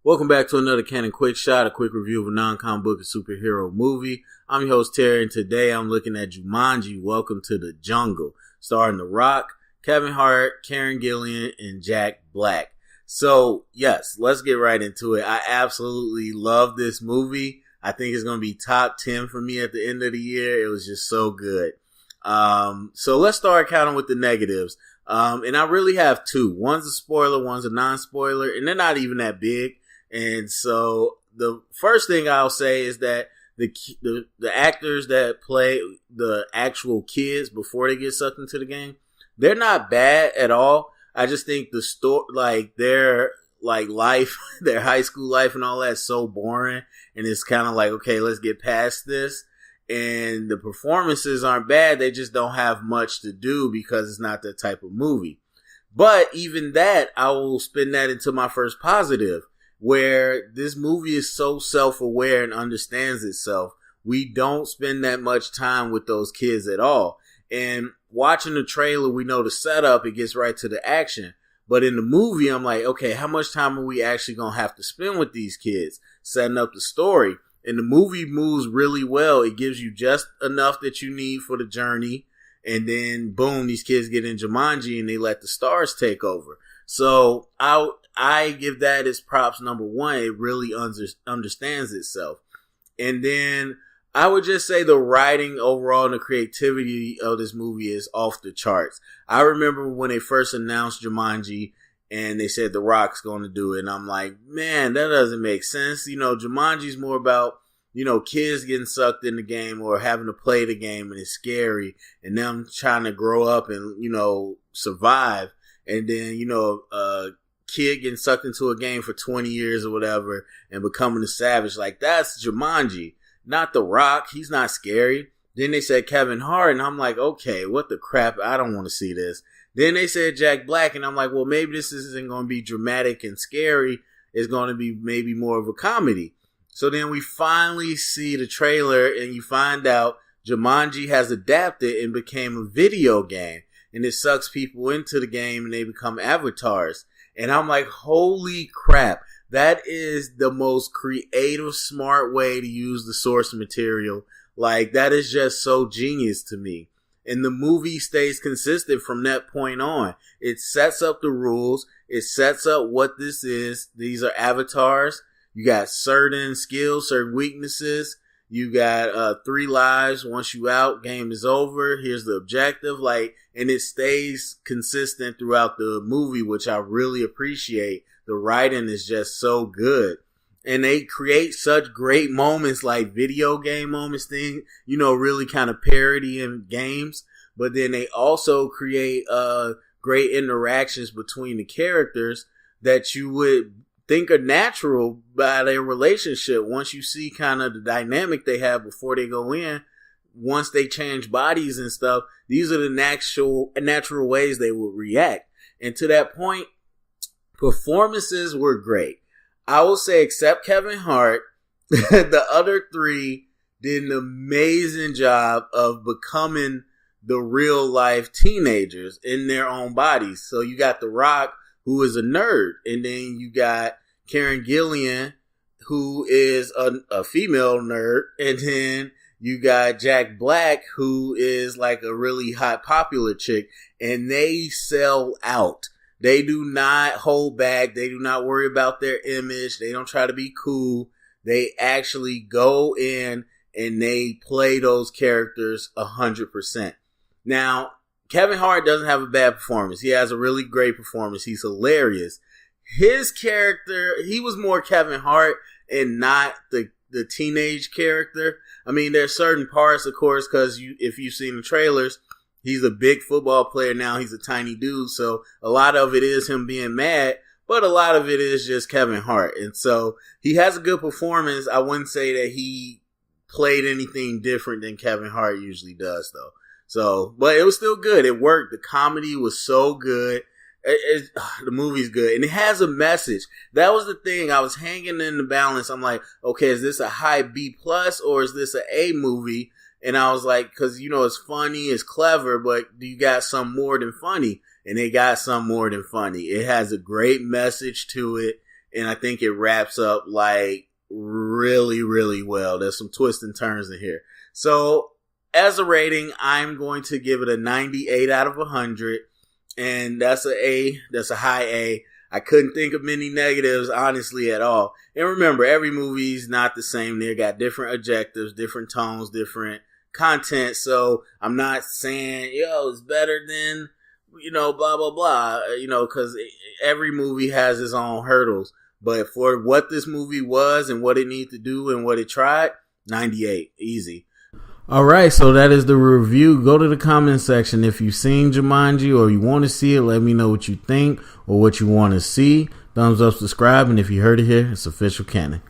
Welcome back to another Canon Quick Shot, a quick review of a non-comic book and superhero movie. I'm your host, Terry, and today I'm looking at Jumanji, Welcome to the Jungle, starring The Rock, Kevin Hart, Karen Gillan, and Jack Black. So, yes, let's get right into it. I absolutely love this movie. I think it's going to be top 10 for me at the end of the year. It was just so good. So let's start kind of with the negatives. And I really have two. One's a spoiler, one's a non-spoiler, and they're not even that big. And so the first thing I'll say is that the actors that play the actual kids before they get sucked into the game, they're not bad at all. I just think the story, like their life, their high school life and all that's so boring. And it's kind of like, okay, let's get past this. And the performances aren't bad. They just don't have much to do because it's not that type of movie. But even that, I will spin that into my first positive, where this movie is so self-aware and understands itself. We don't spend that much time with those kids at all. And watching the trailer, we know the setup, it gets right to the action. But in the movie, I'm like, okay, how much time are we actually going to have to spend with these kids, setting up the story? And the movie moves really well. It gives you just enough that you need for the journey. And then, boom, these kids get in Jumanji and they let the stars take over. So I give that as props number one. It really understands itself. And then I would just say the writing overall and the creativity of this movie is off the charts. I remember when they first announced Jumanji and they said The Rock's going to do it. And I'm like, man, that doesn't make sense. You know, Jumanji's more about, you know, kids getting sucked in the game or having to play the game and it's scary and them trying to grow up and, you know, survive. And then, you know, kid getting sucked into a game for 20 years or whatever and becoming a savage. Like, that's Jumanji, not The Rock. He's not scary. Then they said Kevin Hart, and I'm like, okay, what the crap? I don't want to see this. Then they said Jack Black, and I'm like, well, maybe this isn't going to be dramatic and scary. It's going to be maybe more of a comedy. So then we finally see the trailer, and you find out Jumanji has adapted and became a video game. And it sucks people into the game, and they become avatars. And I'm like, holy crap. That is the most creative, smart way to use the source material. Like, that is just so genius to me. And the movie stays consistent from that point on. It sets up the rules. It sets up what this is. These are avatars. You got certain skills, certain weaknesses. You got 3 lives. Once you out, game is over. Here's the objective. Like, and it stays consistent throughout the movie, which I really appreciate. The writing is just so good. And they create such great moments, like video game moments, thing, you know, really kind of parody in games. But then they also create great interactions between the characters that you would think are natural by their relationship. Once you see kind of the dynamic they have before they go in, once they change bodies and stuff, these are the natural ways they will react. And to that point, performances were great. I will say, except Kevin Hart, the other 3 did an amazing job of becoming the real life teenagers in their own bodies. So you got The Rock, who is a nerd, and then you got Karen Gillan, who is a female nerd, and then you got Jack Black, who is like a really hot popular chick, and they sell out. They do not hold back. They do not worry about their image. They don't try to be cool. They actually go in and they play those characters 100%. Now, Kevin Hart doesn't have a bad performance. He has a really great performance. He's hilarious. His character, he was more Kevin Hart and not the teenage character. I mean, there's certain parts, of course, because if you've seen the trailers, he's a big football player now. He's a tiny dude. So a lot of it is him being mad, but a lot of it is just Kevin Hart. And so he has a good performance. I wouldn't say that he played anything different than Kevin Hart usually does, though. So, but it was still good. It worked. The comedy was so good. The movie's good. And it has a message. That was the thing. I was hanging in the balance. I'm like, okay, is this a high B plus or is this an A movie? And I was like, because, you know, it's funny, it's clever, but you got some more than funny. And they got some more than funny. It has a great message to it. and I think it wraps up like really, really well. There's some twists and turns in here. So as a rating, I'm going to give it a 98 out of 100, and that's a A. That's a high A. I couldn't think of many negatives, honestly, at all. And remember, every movie's not the same. They got different objectives, different tones, different content. So I'm not saying, it's better than, blah, blah, blah, because every movie has its own hurdles. But for what this movie was and what it needed to do and what it tried, 98, easy. All right, so that is the review. Go to the comment section if you've seen Jumanji or you want to see it. Let me know what you think or what you want to see. Thumbs up, subscribe, and if you heard it here, it's official canon.